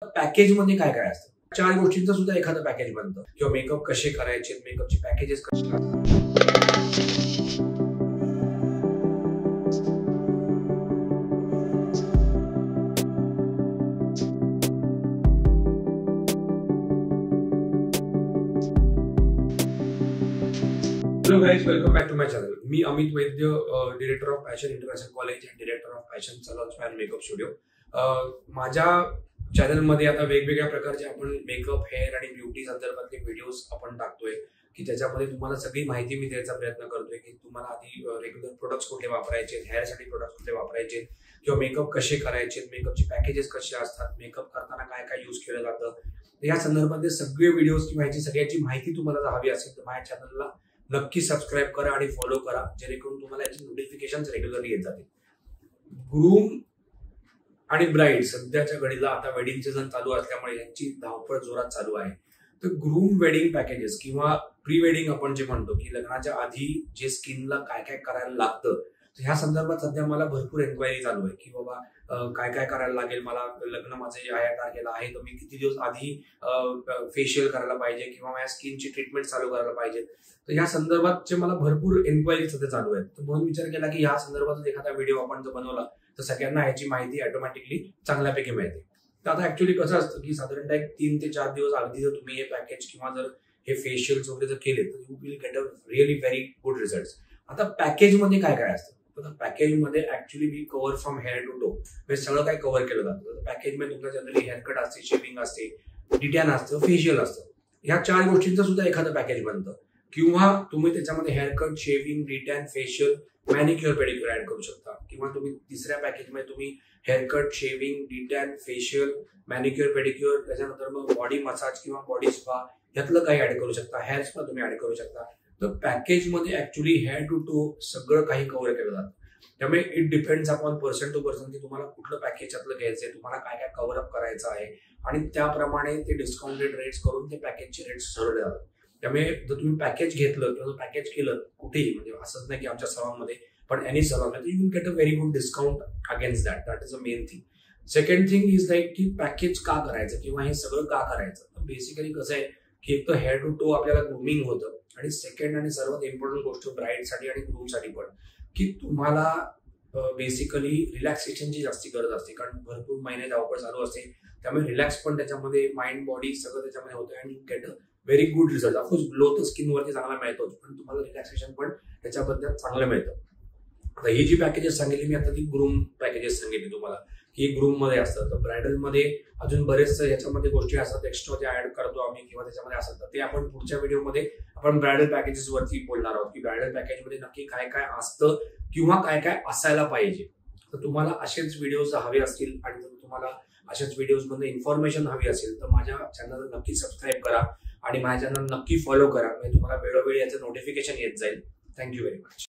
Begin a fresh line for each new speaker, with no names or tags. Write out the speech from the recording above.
Package मध्ये काय काय असतं? 4 गोष्टींचं सुद्धा एखादं पॅकेज बनतं किंवा मेकअप कसे करायचे, मेकअपची पॅकेजेस कशी असतात. Hello guys, welcome back to my channel. मी Amit Vaidya, director of fashion international college and director of fashion salon span makeup studio. माझ्या चॅनलमध्ये आता वेगवेगळ्या प्रकारचे आपण मेकअप, हेअर आणि ब्युटी संदर्भातले व्हिडिओज आपण टाकतोय की त्याच्यामध्ये तुम्हाला सगळी माहिती मी द्यायचा प्रयत्न करतोय की तुम्हाला आधी रेग्युलर प्रोडक्ट्स कुठले वापरायचे, हेअरसाठी प्रोडक्ट्स कुठले वापरायचे किंवा मेकअप कसे करायचे, मेकअपची पॅकेजेस कसे असतात, मेकअप करताना काय काय यूज केलं जातं, या संदर्भातले सगळे व्हिडिओज किंवा याची सगळ्याची माहिती तुम्हाला जर हवी असेल तर माझ्या चॅनलला नक्की सबस्क्राईब करा आणि फॉलो करा, जेणेकरून तुम्हाला याची नोटिफिकेशन रेग्युलरली येत जातील. ग्रूम आणि ब्राईड सध्याच्या घडीला आता वेडिंग सीझन चालू असल्यामुळे यांची धावपळ जोरात चालू आहे. तर ग्रूम वेडिंग पॅकेजेस किंवा प्री वेडिंग आपण जे म्हणतो की लग्नाच्या आधी जे स्किनला काय काय करायला लागतं, ह्या संदर्भात सध्या मला भरपूर एन्क्वायरी चालू आहे की बाबा काय काय करायला लागेल, मला लग्न माझं जे आहे तारखेला आहे तर मी किती दिवस आधी फेशियल करायला पाहिजे किंवा माझ्या स्किनची ट्रीटमेंट चालू करायला पाहिजे. तर या संदर्भातचे मला भरपूर एन्क्वायरी सध्या चालू आहेत. तर म्हणून विचार केला की या संदर्भात एखादा व्हिडिओ आपण जर बनवला तर सगळ्यांना याची माहिती ऑटोमॅटिकली चांगल्यापैकी मिळते. तर आता ऍक्च्युअली कसं असतं की साधारणतः एक 3 ते 4 दिवस अगदी जर तुम्ही हे पॅकेज किंवा जर हे फेशियल्स वगैरे जर केले तर you will get a really very good result. आता पॅकेजमध्ये काय काय असतं? तर पॅकेजमध्ये actually we cover from hair to toe, म्हणजे सगळं काय कव्हर केलं जातं. पॅकेजमध्ये तुमच्या जनरली हेअरकट असते, शेविंग असते, डिटॅन असतं, फेशियल असतं. ह्या 4 गोष्टींचं सुद्धा एखादं पॅकेज बनतं किंवा तुम्ही त्याच्यामध्ये haircut, shaving, detan, facial, manicure, pedicure add करू शकता किंवा तुम्ही तिसऱ्या पॅकेजमध्ये तुम्ही haircut, shaving, detan, facial, manicure, pedicure, त्याच्यानंतर मग बॉडी मसाज किंवा बॉडी स्पा यातलं काही ऍड करू शकता, हेअर स्पा तुम्ही ऍड करू शकता. तर पॅकेजमध्ये ऍक्च्युअली हेअर टू टो सगळं काही कव्हर केलं जातं. त्यामुळे it depends upon person to person की तुम्हाला कुठलं पॅकेज यातलं घ्यायचंय, तुम्हाला काय काय कव्हर अप करायचं आहे आणि त्याप्रमाणे ते डिस्काउंटेड रेट्स करून ते पॅकेजचे रेट्स ठरवले जातात. त्यामुळे जर तुम्ही पॅकेज घेतलं किंवा पॅकेज केलं कुठेही, म्हणजे असंच नाही की आमच्या सलॉनमध्ये पण एनी सलॉन आहे, you will get a very good discount against that is a main thing. Second thing is like की पॅकेज का करायचं किंवा हे सगळं का करायचं. तर बेसिकली कसं आहे की एक तर हेअर टू टो आपल्याला ग्रूमिंग होतं आणि सेकंड आणि सर्वात इम्पॉर्टंट गोष्ट ब्राईडसाठी आणि ग्रूमसाठी पण की तुम्हाला बेसिकली रिलॅक्सेशनची जास्ती गरज असते, कारण भरपूर महिने धावपळ चालू असते. त्यामुळे रिलॅक्स पण त्याच्यामध्ये माइंड बॉडी सगळं त्याच्यामध्ये होतं आणि get a very good result. Of course glow तर स्किनवरती चांगला मिळतोच, पण तुम्हाला रिलॅक्सेशन पण त्याच्याबद्दल चांगलं मिळतं. आता ही जी पॅकेजेस सांगितली मी आता ती ग्रूम पॅकेजेस सांगितली तुम्हाला की ग्रूम मध्ये असतं. तर ब्रायडल मध्ये अजून बरेच याच्यामध्ये गोष्टी असतात एक्स्ट्रा जे ऍड करतो आम्ही किंवा त्याच्यामध्ये असतात, तर ते आपण पुढच्या व्हिडिओमध्ये आपण ब्रायडल पॅकेजेस वरती बोलणार आहोत की ब्रायडल पॅकेजमध्ये नक्की काय काय असतं किंवा काय काय असायला पाहिजे. तर तुम्हाला असेच व्हिडिओज हवे असतील आणि जर तुम्हाला अशाच व्हिडिओज मध्ये इन्फॉर्मेशन हवी असेल तर माझ्या चॅनलला नक्की सबस्क्राईब करा आणि माझ्या चॅनल नक्की फॉलो करा, म्हणजे तुम्हाला वेळोवेळी याचं नोटिफिकेशन येत जाईल. Thank you very much.